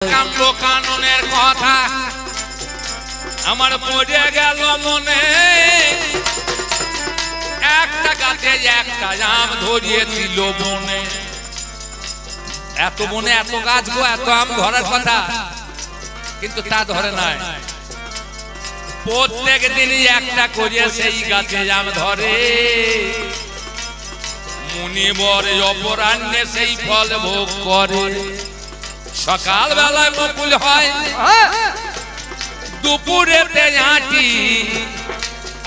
কাম্য কাননের কথা আমার পড়ে গেল মনে, একটা গাছে একটা আম ধরিয়েছিল বনে। এত বনে এত গাছ গো, এত আম ধরার কথা, কিন্তু তা ধরে নাই। প্রত্যেক দিনই একটা করে সেই গাছে আম ধরে। মুনিবর অপরাহ্নে সেই ফল ভোগ করে। সকাল বেলায় বকুল হয়, দুপুরেতে আঁটি,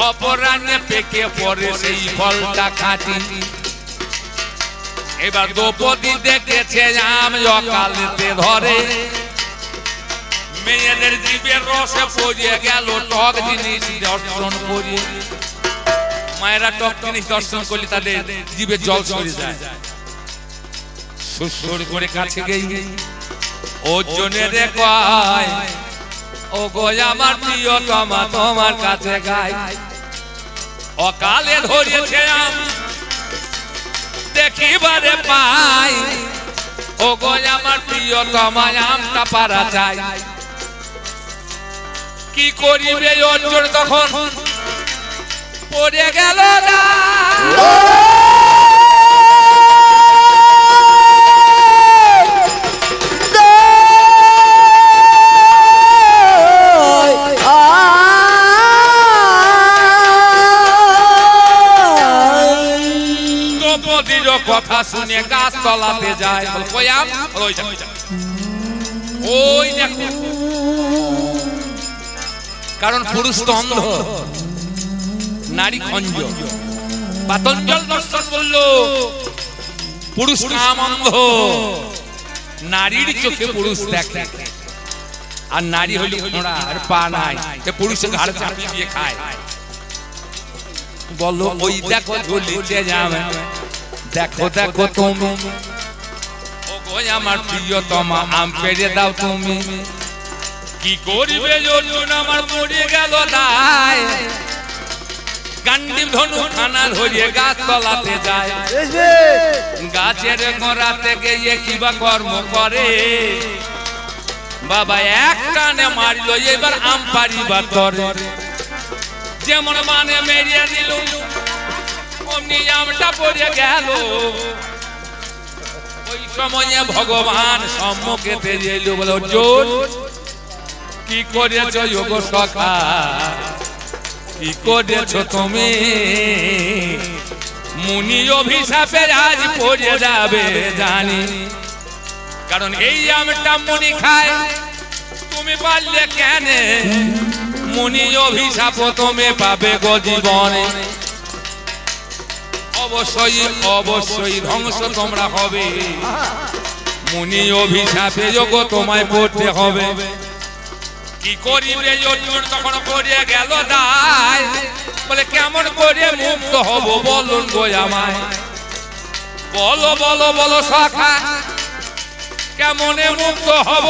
অপরাহ্নে পেকে পড়ে সেই ফলটা খাঁটি। এবার দ্রৌপদী দেখেছে আম অকালেতে ধরে। মেয়েদের জীবের রসে পড়িয়ে গেল টক জিনিস দর্শন করি। মায়েরা টক জিনিস দর্শন করলে তাদের জীবের জল সরে যায়। সুর করে কাছে গেই ওজনে রে কয়, ও গো আমার প্রিয়তমা তোমার কাছে গাই। অকালে ধরেছে আম দেখিবারে পাই, ও গো আমার প্রিয়তমা আমটা পারা যায়। কি করিবে অর্জুন তখন পড়ে গেল না। কথা শুনে গাছ তলাতে যায়, ওই দেখো, কারণ পুরুষ তো অন্ধ, নারী খঞ্জ। পাতঞ্জল দর্শন বললো পুরুষ কাম অন্ধ, নারীর চোখে পুরুষ দেখে। আর নারী হইল ঘোড়া, আর পা নাই, পুরুষের ঘাড় চাপিয়ে দিয়ে খায়। বলো ওই দেখো ঝুলিতে যাবে, দেখো দেখো তুমি, ও গো আমার প্রিয়তমা আম পেড়ে দাও তুমি। কি করিবে অর্জুন আমার পড়ে গেল দায়। গান্ডীব ধনু খানা ধরিয়ে গাছ তলাতে যায়। গাছের গোড়াতে গিয়ে কিবা কর্ম করে, বাবা এক টানে মারিল এবার আম পারিবার তরে। যেমন মানে মেরিয়ে দিল অমনি আমটা পড়ে গেল। ওই সময়ে ভগবান সম্মুখে তেড়িয়ে এলো, বলে অর্জুন কি করেছ যোগ সখা, কি করেছ তুমি? মুনি অভিশাপে আজ পড়ে যাবে জানি। কারণ এই আমটা মুনি খায়, তুমি পারলে কেন? মুনি অভিশাপ তুমি পাবে গো জীবনে। অবশ্যই অবশ্যই ধ্বংস তোমরা হবে। মুনি অভিশাপে যোগ তোমায় পড়তে হবে। কি করিবে অর্জুন তখন পড়ে গেল দায়। বলে কেমন করে মুক্ত হব বলুন গো আমায়। বলো বলো বলো সখা, কেমনে মুক্ত হব?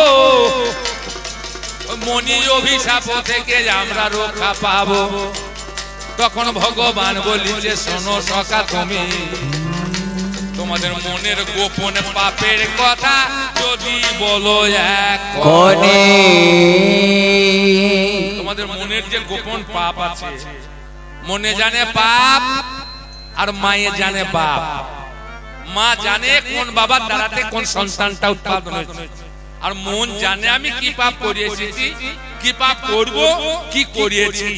মুনি অভিশাপ থেকে আমরা রক্ষা পাবো। তখন ভগবান বলিছে, শোনো সখা তুমি, তোমাদের মনের গোপন পাপের কথা যদি বলো এক কোণে। তোমাদের মনের যে গোপন পাপ আছে, মনে জানে পাপ আর মায়ে জানে পাপ। মা জানে কোন বাবার দ্বারাতে কোন সন্তানটা উৎপাদন হয়েছে, আর মন জানে আমি কি পাপ করিয়েছি, কি পাপ করব, কি করিয়েছি।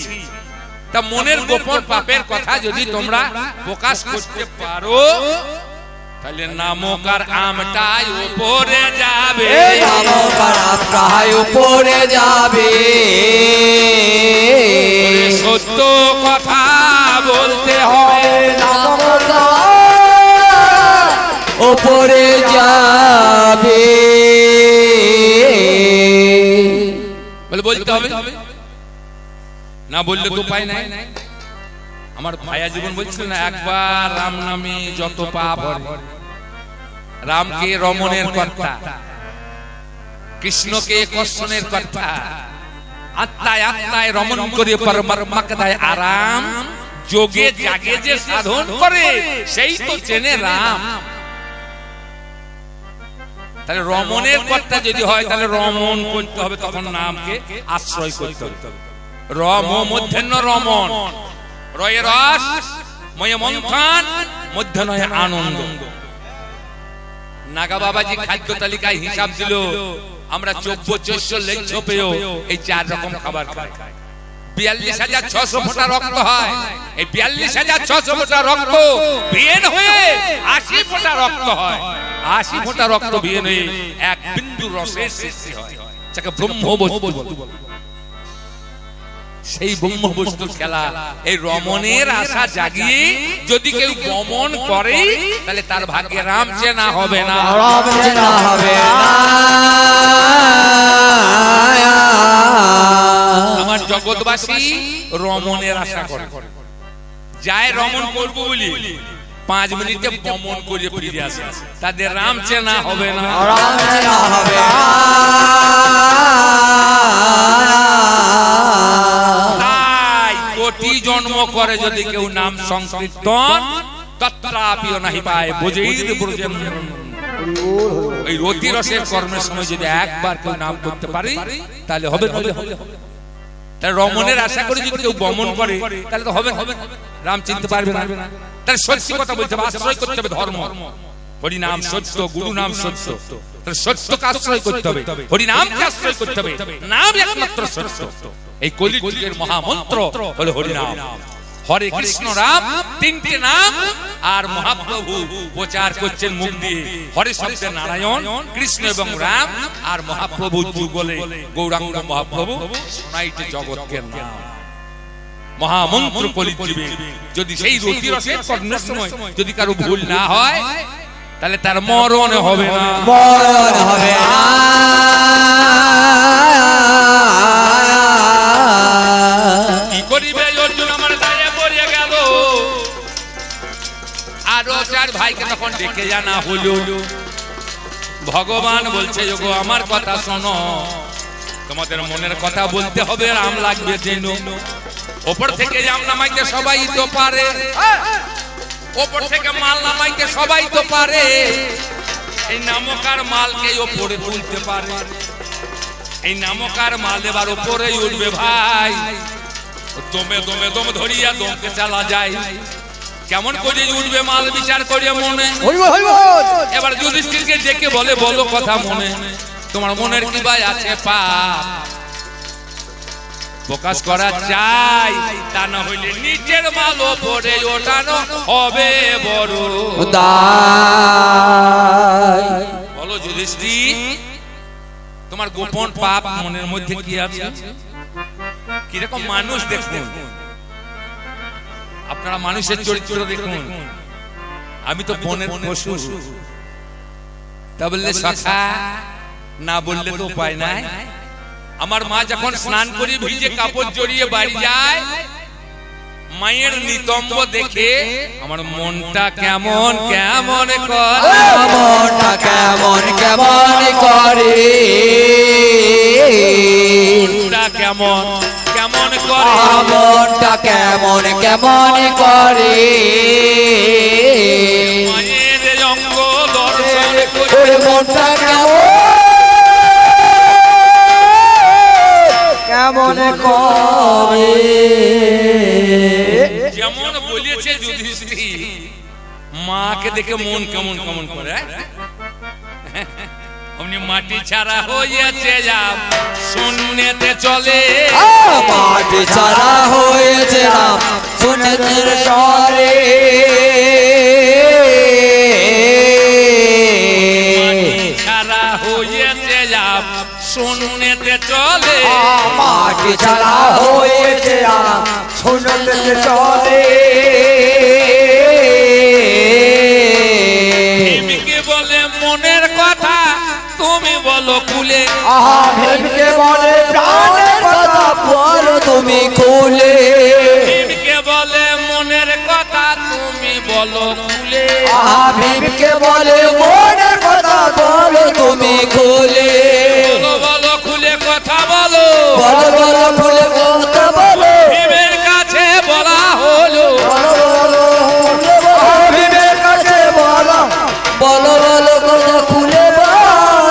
তা মনের গোপন পাপের কথা যদি তোমরা প্রকাশ করতে পারো, তাহলে নামকার আমটাই উপরে যাবে, নামকার আমটাই উপরে যাবে। সত্য কথা বলতে হয়, নামকার উপরে যাবে। বলে বলতে হবে, না বললে তো উপায় নাই। আমার ভাইয়া জীবন বলছিল না, একবার রাম নামে যত পাপ হয়। রামকে রমণের কর্তা, কৃষ্ণকে কর্ষণের কর্তা, আত্মায় আত্মায় রমণ করে পরমাত্মাকে দেয় আরাম। যোগে জাগে যে সাধন করে সেই তো চেনে রাম। তাহলে রমণের কথা যদি হয় তাহলে রমণ করতে হবে, তখন নামকে আশ্রয় করতে হবে। রম মধ্যাহ্ন রমণ, রয়ে রস, ময়ে মন্থন, মধ্যাহ্নয়ে আনন্দ। নাগা বাবাজি খাদ্য তালিকায় হিসাব দিল, আমরা 2400 লেগ ছোপেও এই 4 রকম খাবার খাই। 42,600 ফোঁটা রক্ত হয়। এই 42,600 ফোঁটা রক্ত বিয়েন হয়ে 80 ফোঁটা রক্ত হয়। 80 ফোঁটা রক্ত বিয়েন হয়ে এক বিন্দু রসের সৃষ্টি হয়, যাকে ব্রহ্ম বস্তু বলে। সেই ব্রহ্ম বস্তুর খেলা এই রমণের আশা জাগিয়ে যদি কেউ গমন করে তাহলে তার ভাগ্যে রাম চেনা হবে না, রাম চেনা হবে না। আমার জগৎবাসী রমণের আশা করে যায়, রমণ করবো বলি 5 মিনিটে গমন করে ফিরে আসে, তাদের রাম চেনা হবে না, রাম চেনা হবে না। কোটি জন্ম করে যদি কেউ নাম সংকীর্তন তত্রাপিও নাহি পায় বুঝেই ব্রজেন। ওই রতি রসের কর্মের সময় যদি একবার কেউ নাম করতে পারে তাহলে হবে। তাহলে রমণের আশা করে যদি কেউ গমন করে তাহলে তো হবে, রাম চিনতে পারবে না। তাহলে সত্যি কথা বলতে হবে, আশ্রয় করতে হবে ধর্ম। হরি নাম সত্য, গুরু নাম সত্য, তাহলে সত্যকে আশ্রয় করতে হবে, হরি নামকে আশ্রয় করতে হবে। নাম একমাত্র সত্য। এই কলিযুগের মহামন্ত্র হলো হরি নাম। হরে কৃষ্ণ রাম 3টে নাম, আর মহাপ্রভু প্রচার করছেন মুখ দিয়ে হরে শব্দে নারায়ণ, কৃষ্ণ এবং রাম, আর মহাপ্রভু যুগলে গৌরাঙ্গ মহাপ্রভু শোনাইতে জগৎকে নাম। মহামন্ত্র কলিযুগে যদি সেই রতি রসের কর্মের সময় যদি কারো ভুল না হয় তাহলে তার মরণ হবে না, মরণ হবে না। কি করিবে অর্জুন আমার দায়ে পড়ে গেল। আরো 4 ভাইকে তখন ডেকে জানা হলো, ভগবান বলছে ওগো আমার কথা শোনো, তোমাদের মনের কথা বলতে হবে, রাম লাগবে যেন। ওপর থেকে জাম নামাইতে সবাই তো পারে, ওপর থেকে মাল নামাইতে সবাই তো পারে, এই নামকার মালকে ওপরে তুলতে পারে। এই নামকার মাল এবার ওপরে উঠবে ভাই, দমে দমে দম ধরিয়া দমকে চালা যায়। কেমন করে উঠবে মাল বিচার করে মনে। এবার যুধিষ্ঠিরকে ডেকে বলে, বলো কথা মনে, তোমার মনের কি ভাই আছে পাপ প্রকাশ করা চাই, তা না হইলে নিচের মাল ওপরে ওঠানো হবে বড় দায়। বলো যুধিষ্ঠির, তোমার গোপন পাপ মনের মধ্যে কি আছে? কিরকম মানুষ দেখুন, আপনারা মানুষের চরিত্র দেখুন। আমি তো বনের পশু, তা বললে সখা, না বললে তো উপায় নাই। আমার মা যখন স্নান করি ভিজে কাপড় জড়িয়ে বাড়ি যায়, মায়ের নিতম্ব দেখে আমার মনটা কেমন কেমন করে, মনটা কেমন কেমন করে, মনটা কেমন কেমন করে, মনটা কেমন কেমন করে। মায়ের অঙ্গ দর্শন করে মনটা কেমন কেমন করে। যেমন বলেছে যুধিষ্ঠির, মাকে দেখে মন কেমন কেমন করে। আপনি মাটি ছাড়া হয়েছে যাব শূন্যতে চলে, মাটি ছাড়া হয়েছে রাম শূন্যতে চলে। মাটি ছাড়া হয়েছে যাব শূন্যতে চলে, মাটি ছাড়া হয়েছে রাম শূন্যতে চলে। ভীমকে বলে মনের কথা তুমি বলো খুলে, ভীমকে বলে প্রাণের কথা বলো তুমি খুলে। ভীমকে বলে মনের কথা তুমি বলো খুলে, ভীমকে বলে মনের কথা বলো তুমি খুলে। বলো খুলে কথা বলো, বলো বলো খুলে কথা বলো। ভীমের কাছে বলা হলো, ভীমের কাছে বলো, বলো বলো কথা খুলে বলো।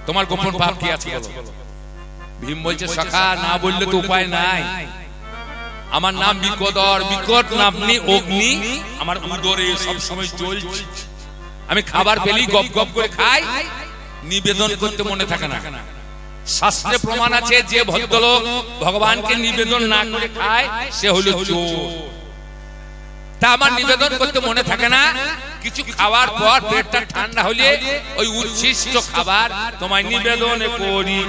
তোমার গোপন পাপ কি আছে বলো? ভীম বলছে সখা না বললে তো উপায় নাই, আমার নাম বিকদর, বিকট নামনি অগ্নি আমার উদরে সব সময় জ্বলছে, আমি খাবার পেলেই গপ গপ করে খাই, নিবেদন করতে মনে থাকে না। শাস্ত্রে প্রমাণ আছে যে ভদ্রলোক ভগবানকে নিবেদন না করে খায় সে হলো চোর। তা আমার নিবেদন করতে মনে থাকে না, কিছু খাওয়ার পর পেটটা ঠান্ডা হলে ওই উচ্ছিষ্ট খাবার তোমায় নিবেদন করি।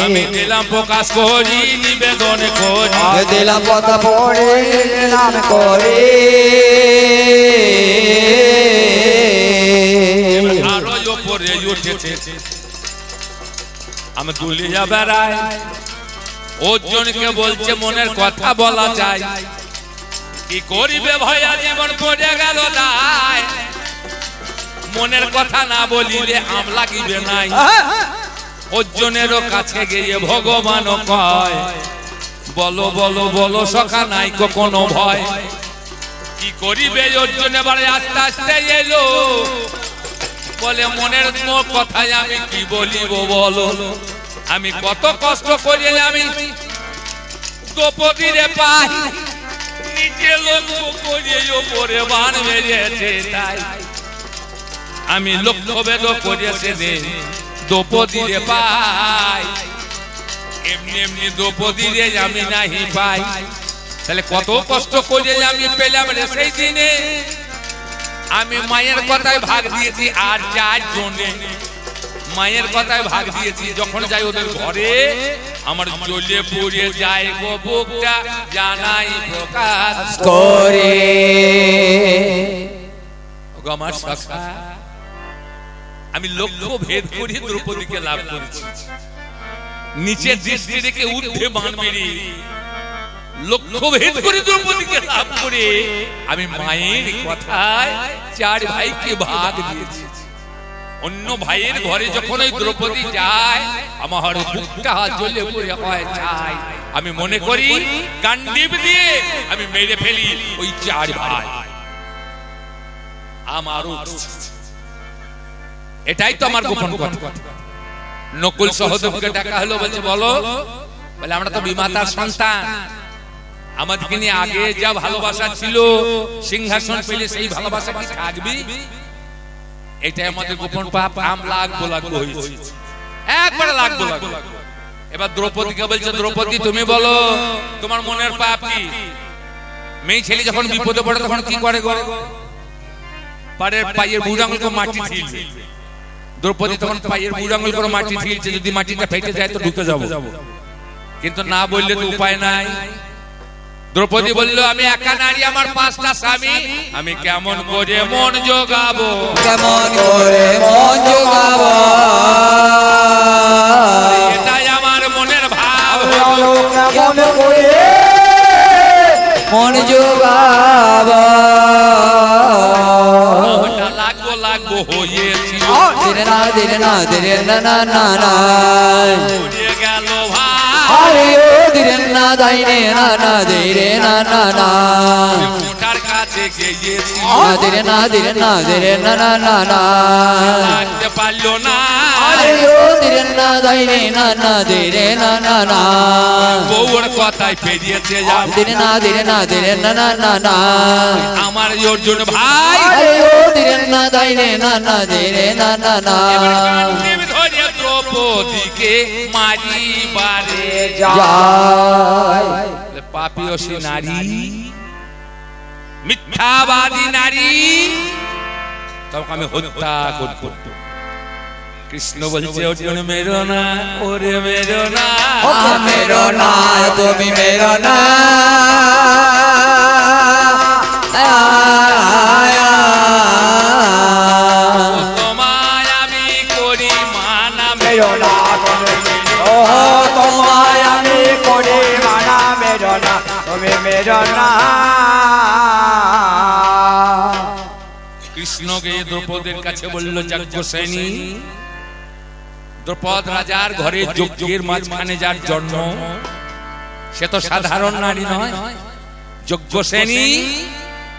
আমি দিলাম প্রকাশ করি, নিবেদন করি, দিলাম কথা পড়ে নাম করে। আরো উপরে উঠেছে আমি দুলিয়া বেড়াই, অর্জুনকে বলছে মনের কথা বলা যায়, কি করিবে ভয়া জীবন পড়ে গেল দায়, মনের কথা না বলিলে আম লাগিবে নাই। অর্জুনেরও কাছে গিয়ে ভগবান কয় বলো বলো বলো সখা নাই কোনো ভয়, কি করিবে অর্জুন এবারে আস্তে আস্তে এলো, বলে মনের কথায় আমি কি বলিব বলো, আমি কত কষ্ট করি আমি দ্রৌপদীরে পাই, নিজে লক্ষ্য করিয়ে ওপরে বান বেরিয়েছে তাই, আমি লক্ষ্য ভেদ করেছে দ্রৌপদীরে পাই, এমনি এমনি দ্রৌপদীরে আমি নাহি পাই, তাহলে কত কষ্ট করে আমি পেলাম রে সেই দিনে, আমি মায়ের কথায় ভাগ দিয়েছি আর যার জন্যে মায়ের কথায় ভাগ দিয়েছি, যখন যাই ওদের ঘরে আমার জ্বলে পুড়ে যায় গো বুকটা জানাই প্রকাশ করে। আমার সখা আমি লক্ষ্য ভেদ করি দ্রৌপদীকে লাভ করেছি, নিচে দৃষ্টি রেখে ঊর্ধ্বে বাণ মেরে লক্ষ্য ভেদ করে দ্রৌপদীকে লাভ করে আমি মায়ের কথায় চার ভাইকে ভাগ দিয়েছি। অন্য ভাইয়ের ঘরে যখন ওই দ্রৌপদী যায় আমার বুকটা জ্বলে পুড়ে হয় চাই, আমি মনে করি গান্ডীব দিয়ে আমি মেরে ফেলি ওই চার ভাই আমারও। এটাই তো আমার গোপন কথা। নকুল সহদেবকে ডাকা হলো, বলছে বলো, বলে আমরা তো বিমাতার সন্তান, আমাদেরকে নিয়ে আগে যা ভালোবাসা ছিল সিংহাসন পেলে সেই ভালোবাসা কি থাকবি? এটাই আমাদের গোপন পাপ, আম লাগবো লাগবো হয়েছে, একবারে লাগবো লাগবো। এবার দ্রৌপদীকে বলছে দ্রৌপদী তুমি বলো তোমার মনের পাপ কি? মেয়ে ছেলে যখন বিপদে পড়ে তখন কি করে গো? পায়ের বুড়ো আঙুলকে মাটি ঠেলছে। দ্রৌপদী তখন পায়ের বুড়ো আঙুল করে মাটি ঠেলছে, যদি মাটিটা ফেটে যায় তো ঢুকে যাবো, কিন্তু না বললে তো উপায় নাই। দ্রৌপদী বলল আমি একা নারী, আমার পাঁচটা স্বামী, আমি কেমন করে মন জোগাবো, কেমন করে মন জোগাবো, এটাই আমার মনের ভাব, কেমন করে মন জোগাবো, লাগবো লাগবো হয়েছি ধীরে না ধীরে না ধীরে না না না না গেল ভাই, আরে ও ধীরে না দাইনে না না ধীরে না না না মোটার কাছে গিয়েছি, ধীরে না ধীরে না ধীরে না না না না লাগতে পারলো না, আরে ও ধীরে না দাইনে না না ধীরে না না না বউর কথায় পেরিয়েছে যাব, ধীরে না ধীরে না ধীরে না না না না আমার অর্জুন ভাই, আরে ও ধীরে না দাইনে না না ধীরে না না না ধরে দ্রৌপদীকে মারিবারে যায় পাপী অসি নারী, মিথ্যাবাদী নারী, তখন আমি হত্যা করব। কৃষ্ণ বলছে অর্জুন মেরো না, ওরে মেরো না, মেরো না তুমি মেরো না, তোমায় আমি করি মানা, মেরো না ও তোমায় আমি করি মানা, মেরো না তুমি মেরো না। কৃষ্ণকে দ্রৌপদীর কাছে বলল যজ্ঞসেনী, দ্রৌপদ রাজার ঘরে যজ্ঞের মাঝখানে যার জন্ম সে তো সাধারণ নারী নয়, যজ্ঞসেনী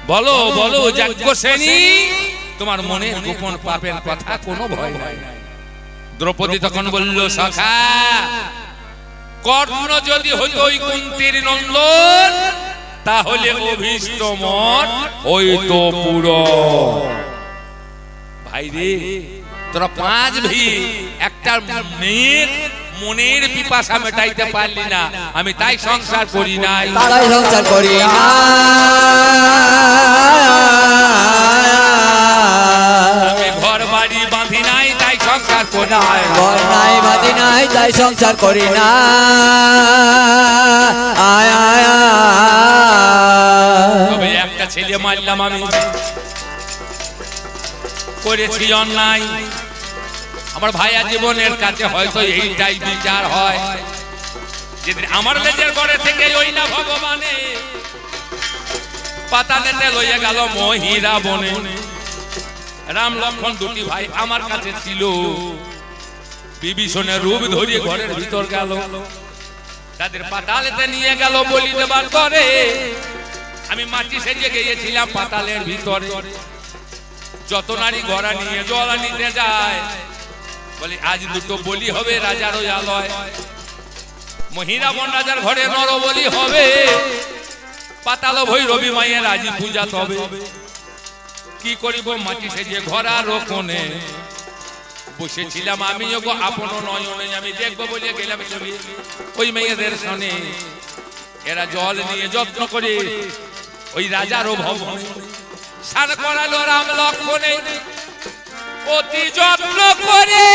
বলো বলো যাজ্ঞসেনী, তোমার মনের গোপন পাপের কথা কোনো ভয় নাই। দ্রৌপদী তখন বলল, সখা কর্ণ যদি হতো ওই কুন্তির নন্দন, তাহলে অভীষ্ট মন হইতো পুরো। ভাই রে, তোরা 5 ভাই একটা মেয়ের মনের পিপাসা মেটাইতে পারলি না, আমি তাই সংসার করি নাই। তারাই সংসার করি না, আমি ঘর বাড়ি বাঁধি নাই, তাই সংসার করি নাই। ঘর নাই বাঁধি নাই, তাই সংসার করি না। আয় আয় তবে একটা ছেলে মারলাম আমি, করেছি অন্যায়। আমার ভাইয়া জীবনের কাছে হয়তো এইটাই বিচার হয়, যেদিন আমার লেজের ঘরে থেকে ওই না ভগবানে পাতালেতে লইয়া গেল মহিরা বনে। রাম লক্ষ্মণ দুটি ভাই আমার কাছে ছিল, বিভীষণের রূপ ধরিয়ে ঘরের ভিতর গেল, তাদের পাতালেতে নিয়ে গেল বলি দেবার করে। আমি মাটি সেজে গিয়েছিলাম পাতালের ভিতরে। যত নারী ঘোড়া নিয়ে জল নিতে যায়, বলি আজ দুটো বলি হবে রাজার ওই আলয়। মহিরাবন রাজার ঘরে নর বলি হবে, পাতাল ভৈরবী মায়ের আজি পূজা তবে। কি করিব মাটি সেজে ঘোড়ার কোণে বসেছিলাম আমি, গো আপন নয়নে আমি দেখবো বলে গেলাম ছবি ওই মেয়েদের সনে। এরা জল নিয়ে যত্ন করে ওই রাজারও ভবন স্নান করালো রাম লক্ষ্মণে অতি যত্ন করে।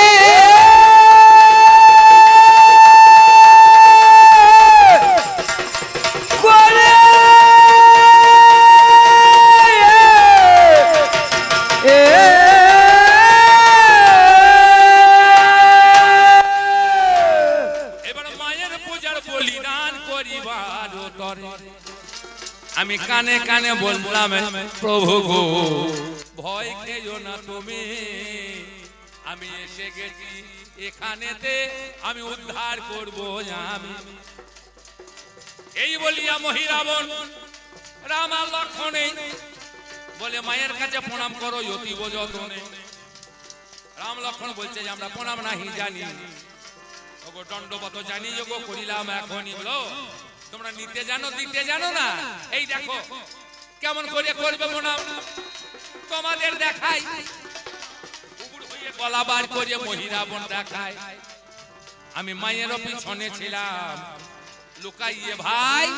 আমি কানে কানে বললাম, প্রভু গো ভয় খেও না তুমি, আমি এসে গেছি এখানেতে, আমি উদ্ধার করব আমি। এই বলিয়া মহিরাবন রাম আর লক্ষ্মণে বলে মায়ের কাছে প্রণাম করো অতীব যতনে। রাম লক্ষ্মণ বলছে যে আমরা প্রণাম নাহি জানি, ওগো দণ্ডবত জানি, যোগ করিলাম এখনই। বলো তোমরা নিতে জানো দিতে জানো না, এই দেখো কেমন করে করবে প্রণাম, তোমাদের দেখাই। উগুর হয়ে গলা বার করে মহিরাবন দেখায়। আমি মায়ের পিছনে ছিলাম লুকাইয়ে ভাই,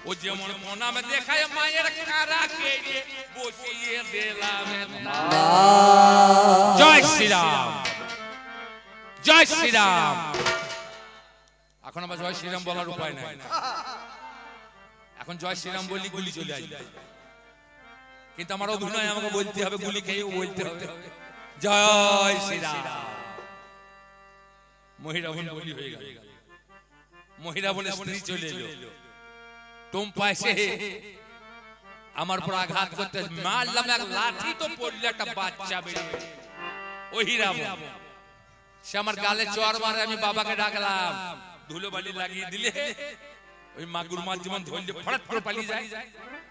ও যেমন প্রণাম দেখায় মায়ের কারা কেড়ে বসিয়ে দিলাম। জয় শ্রীরাম, জয় শ্রীরাম। এখন আবার জয় শ্রীরাম বলার উপায় নাই, এখন জয় শ্রীরাম বললি গুলি চলে আসবে, কিন্তু আমার অভিনয় আমাকে বলতে হবে, গুলি খেয়েও বলতে হবে জয় শ্রীরাম। মহিরাবন বলি হয়ে গেল, মহিরাবনের স্ত্রী চলে এলো, টুম্পা এসে আমার উপর আঘাত করতে মারলাম, এক লাঠি তো পড়লে একটা বাচ্চা বেরিয়ে। ওই হিরাবন সে আমার গালে চর মারে, আমি বাবাকে ডাকলাম, ধুলো বালি লাগিয়ে দিলে ওই মাগুর মাছ যেমন ধরলে ফটাৎ করে পালিয়ে যায়,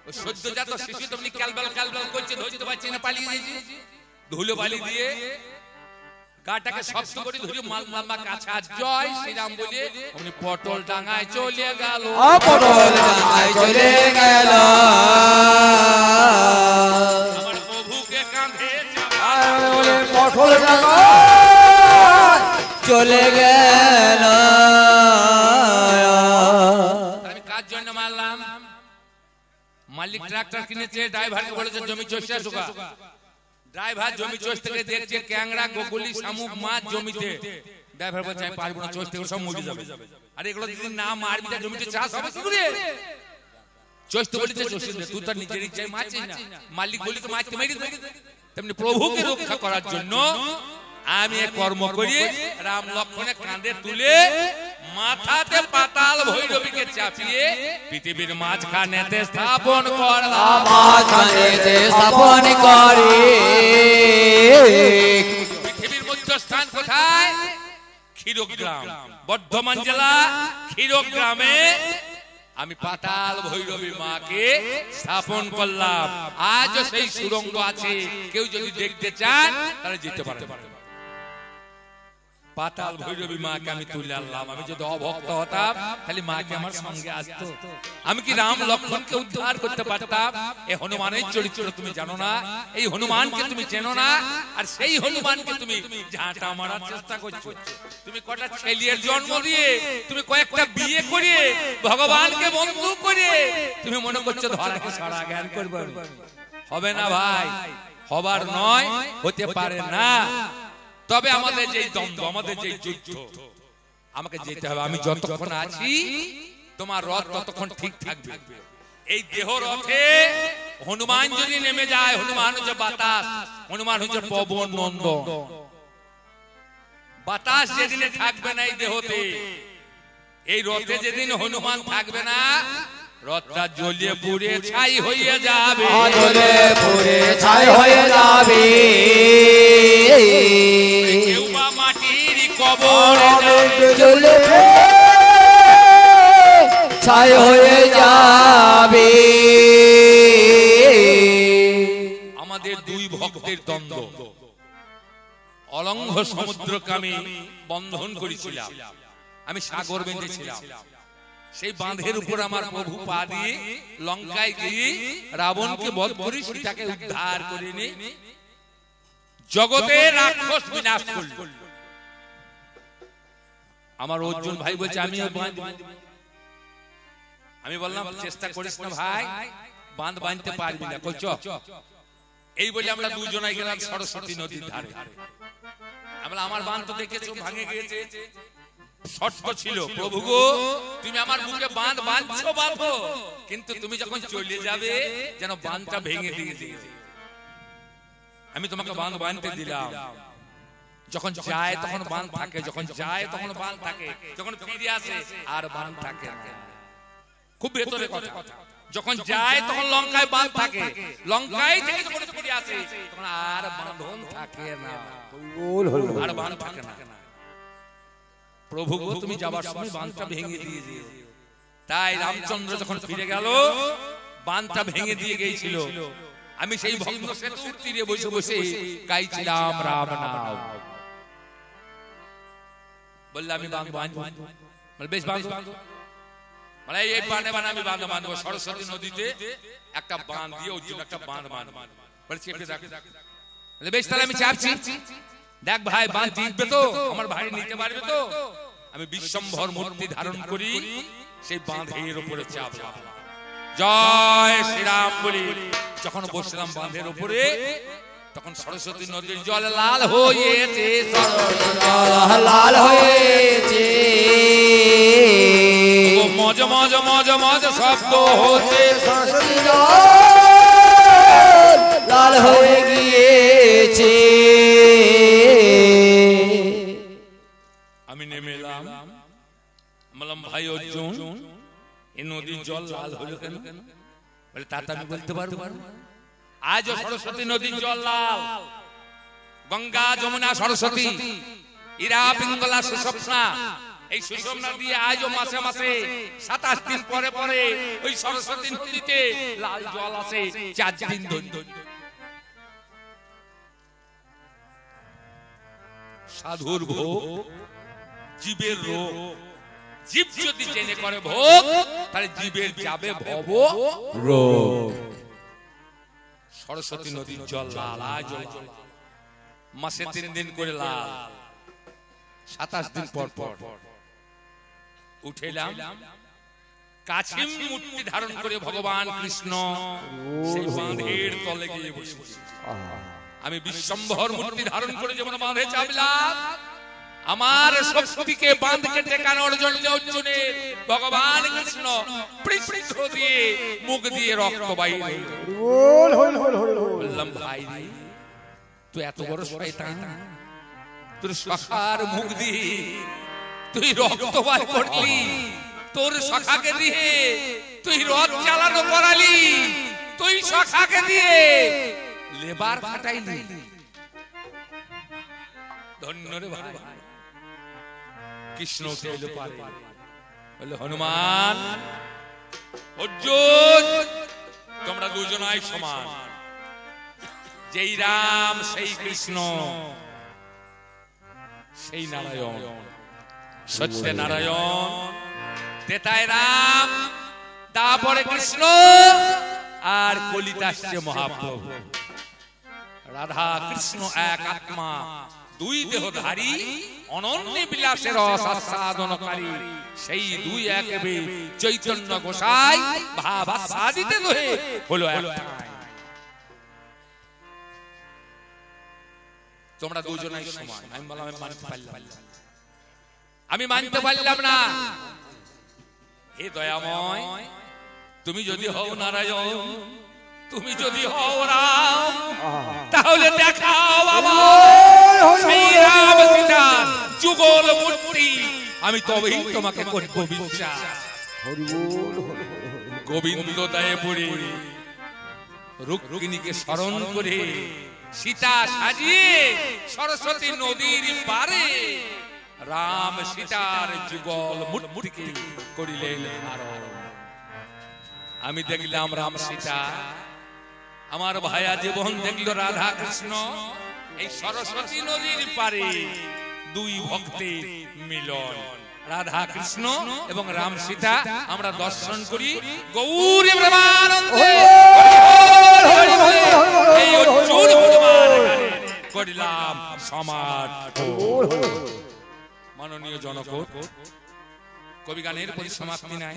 ওই সদ্যজাত শিশু তেমনি ক্যালবেল ক্যালবেল করছে, ধরতে পারছি না, পালিয়ে যাচ্ছে। ধুলো বালি দিয়ে গাটাকে শক্ত করে ধরে মালমা কাছা জয় শ্রীরাম বলে উনি পটল ডাঙায় চলে গেল, পটল ডাঙায় চলে গেল। আমার প্রভুকে কাঁধে পটল ডাঙায় চলে গেল। আমি কার জন্য মারলাম? মালিক ট্রাক্টর কিনেছে, ড্রাইভারকে বলেছে জমি চষে আসুকা। ড্রাইভার জমি চষ থেকে দেখছে ক্যাংড়া, গোগুলি, শামুক মাছ জমিতে। ড্রাইভার বলছে আমি পারবো না, চষ থেকে সব মরে যাবে। আর এগুলো যদি না মারবি তা জমিতে চাষ হবে কি করে? চষ তো বলিছে চষে দে, তুই তো নিজের ইচ্ছায় মারছিস না, মালিক বলি তো মারতে মেরে দে। তেমনি প্রভুকে রক্ষা করার জন্য আমি এক কর্ম করি, রাম লক্ষ্মণে কাঁধে তুলে মাথাতে পাতাল ভৈরবীকে চাপিয়ে পৃথিবীর মাঝখানেতে স্থাপন করলাম। মাঝখানেতে স্থাপন করি। পৃথিবীর মধ্যস্থান কোথায়? ক্ষীরগ্রাম, বর্ধমান জেলা ক্ষীরগ্রামে আমি পাতাল ভৈরবী মাকে স্থাপন করলাম। আজও সেই সুরঙ্গ আছে, কেউ যদি দেখতে চান তাহলে যেতে পারে। পাতাল ভৈরবী মাকে আমি তুলে আনলাম। আমি যদি অভক্ত হতাম তাহলে মাকে আমার সঙ্গে আসতো। আমি কি রাম লক্ষ্মণকে উদ্ধার করতে পারতাম? এই হনুমানের চরিত্র তুমি জানো না, এই হনুমানকে তুমি চেনো না, আর সেই হনুমানকে তুমি ঝাঁটা মারার চেষ্টা করছো। তুমি কটা ছেলের জন্ম দিয়ে, তুমি কয়েকটা বিয়ে করে, ভগবানকে বন্ধু করে তুমি মনে করছো ধরাকে সারা জ্ঞান করবে। হবে না ভাই, হবার নয়, হতে পারে না। তবে আমাদের যে দ্বন্দ্ব, আমাদের যে যুদ্ধ, আমাকে যেতে হবে। আমি যতক্ষণ আছি তোমার রথ ততক্ষণ ঠিক থাকবে। এই দেহ রথে হনুমান যদি নেমে যায়, হনুমান হচ্ছে বাতাস, হনুমান হচ্ছে পবন নন্দন। বাতাস যেদিনে থাকবে না এই দেহতে, এই রথে যেদিন হনুমান থাকবে না, রথটা জ্বলিয়ে পুড়ে ছাই হয়ে যাবে, জ্বলে পুড়ে ছাই হয়ে যাবে। কেউ বা মাটির কবর জ্বলে ছাই হয়ে যাবে। আমাদের দুই ভক্তের দ্বন্দ্ব, অলঙ্ঘ সমুদ্রকে আমি বন্ধন করেছিলাম, আমি সাগর বেঁধেছিলাম। সেই বাঁধের উপর আমার প্রভু পা দিয়ে লঙ্কায় গিয়ে রাবণকে বধ করে সীতাকে উদ্ধার করে নিয়ে জগতের রাক্ষস বিনাশ করল। আমার অর্জুন ভাই বলছে আমি বললাম চেষ্টা করিস না ভাই, বাঁধ বাঁধতে পারবি না। কইছ এই বলে আমরা দুজনাই গেলাম সরস্বতী নদীর ধারে। আমরা আমার বাঁধ তো দেখেছো ভাঙে গিয়েছে, শর্ত ছিল প্রভু গো তুমি আমার বুকে বাঁধ বাঁধছো বাঁধো, কিন্তু তুমি যখন চলে যাবে যেন বাঁধটা ভেঙে দিয়ে দিও। আমি তোমাকে বাঁধ বাঁধতে দিলাম। যখন যায় তখন বাঁধ থাকে, যখন যায় তখন বাঁধ থাকে, যখন ফিরে আসে আর বাঁধ থাকে না। খুব ভেতরে কথা। যখন যায় তখন লঙ্কায় বাঁধ থাকে, লঙ্কায় থেকে যখন ফিরে আসে তখন আর বাঁধন থাকে না, আর বাঁধ থাকে না। প্রভু গো তুমি যাবার সময় বাঁধটা ভেঙে দিয়ে দিও। তাই রামচন্দ্র যখন ফিরে গেল বাঁধটা ভেঙে দিয়ে গিয়েছিল। আমি সেই ভগ্ন সেতুর তীরে বসে বসে গাইছিলাম রাম নাম। বললাম আমি বাঁধ বাঁধবো, বেশ বাঁধবো, মানে এই বাঁধে বাঁধে আমি বাঁধ বাঁধবো। সরস্বতী নদীতে একটা বাঁধ দিয়ে ওর জন্য একটা বাঁধ বাঁধবো। বলে চেপে রাখ, বেশ তাহলে আমি চাপছি। দেখ ভাই বাঁধ জিতবে তো, আমার ভাই নিতে পারবে তো। আমি বিশ্বম্ভর মূর্তি ধারণ করি, সেই বাঁধের উপরে চাপলাম, জয় শ্রীরাম বলি। যখন বসলাম বাঁধের উপরে তখন সরস্বতী নদীর জল লাল হয়েছে, লাল হয়েছে, মজ মজ মজ মজ শব্দ হচ্ছে, সরস্বতী লাল হয়ে গিয়েছে। আমি নেমে এলাম, বললাম ভাই অর্জুন এই নদীর জল লাল হলো কেন? বলে তা আমি বলতে পারবো। আজও সরস্বতী নদীর জল লাল। গঙ্গা যমুনা সরস্বতী ইরা পিঙ্গলা সুষুম্না, এই সুষুম্না দিয়ে আজও মাসে মাসে 27 দিন পরে পরে ওই সরস্বতী নদীতে লাল জল আসে 4 দিন ধরে। সাধুর ভোগ জীবের রোগ, জীব যদি জেনে করে ভোগ তাহলে জীবের যাবে ভব রোগ। সরস্বতী নদীর জল লাল, আজ মাসে 3 দিন করে লাল, 27 দিন পর পর উঠেলাম। কাছিম মূর্তি ধারণ করে ভগবান কৃষ্ণ সেই বাঁধের তলে গিয়ে বসেছে। আমি বিশ্বম্ভর মূর্তি ধারণ করে যেমন বাঁধে চাপলাম, আমার শক্তিকে বাঁধকে টেকানোর জন্য অর্জুনের ভগবান কৃষ্ণ পৃষ্ঠ দিয়ে মুখ দিয়ে রক্ত বাইর বললাম ভাই তুই এত বড় শয়তান, তোর সখার মুখ দিয়ে তুই রক্ত বার করলি, তোর সখাকে দিয়ে তুই রথ চালানো করালি, তুই সখাকে দিয়ে লেবার খাটাইলি। ধন্য রে ভাই। কৃষ্ণ উঠে এলো পারে, বললো হনুমান অর্জুন তোমরা দুজনাই সমান, যেই রাম সেই কৃষ্ণ সেই নারায়ণ, সত্যে নারায়ণ, তেতায় রাম, তারপরে কৃষ্ণ, আর কলিতে আসছে মহাপ্রভু। রাধা কৃষ্ণ এক আত্মা, দুই দেহধারী, অনন্য বিলাসের রস আস্বাদনকারী, সেই দুই একে চৈতন্য গোসাই ভাব আস্বাদিতে দোহে হলো একটাই। তোমরা দুজনাই সমান। আমি বললাম আমি মানতে পারলাম না। হে দয়াময়, তুমি যদি হও নারায়ণ, তুমি যদি হও রাম, তাহলে দেখাও আমার সেই রাম সীতার যুগল মূর্তি, আমি তবেই তোমাকে করব বিশ্বাস। গোবিন্দ দায়ে পড়ে রুক্মিণীকে স্মরণ করে সীতা সাজিয়ে সরস্বতী নদীর পারে রাম সীতার যুগল মূর্তিকে করিলেন ধারণ। আমি দেখলাম রাম সীতা, আমার ভাইয়া জীবন দেখল রাধা কৃষ্ণ, এই সরস্বতী নদীর পারে দুই ভক্তের মিলন। রাধা কৃষ্ণ এবং রাম সীতা আমরা দর্শন করি গৌরী প্রেমানন্দে। এই অর্জুন হনুমান করিলাম সমাজ। মাননীয় জনক, কবি গানের পরিসমাপ্তি নাই,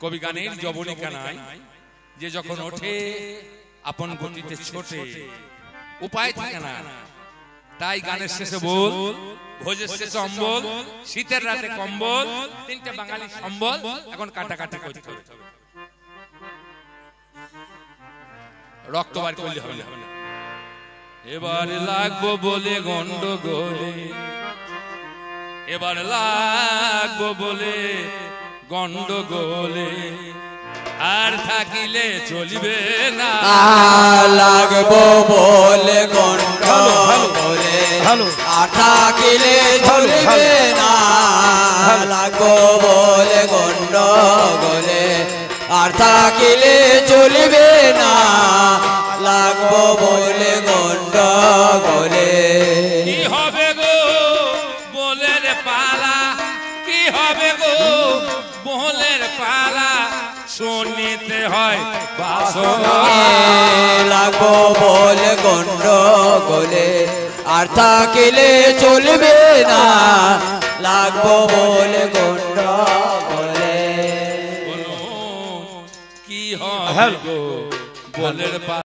কবি গানের জবনিকা নাই, যে যখন ওঠে আপন গতিতে ছোটে, উপায় থাকে না, তাই গানের শেষে বল, ভোজের শেষে অম্বল, শীতের রাতে কম্বল, তিনটে বাঙালি সম্বল এখন কাটাকাটি করতে হবে। রক্ত বার করলে হবে না। এবার লাগবো বলে গন্ডগোলে, এবার লাগবো বলে গন্ডগোলে, আর থাকিলে চলিবে না। লাগবো বলে গন্ডগোলে, আর থাকিলে চলিবে না। লাগবো বলে গন্ডগোলে, আর থাকিলে চলিবে না। লাগবো বলে গন্ডগোলে। কি হবে গো বলের পালা, কি হবে গো বলের পালা, শুনিতে হয় বাসনা। লাগবো বলে গন্ডগোলে, আর থাকিলে চলবে না। লাগবো বলে গন্ডগোলে। কি হবে গো বলের পালা।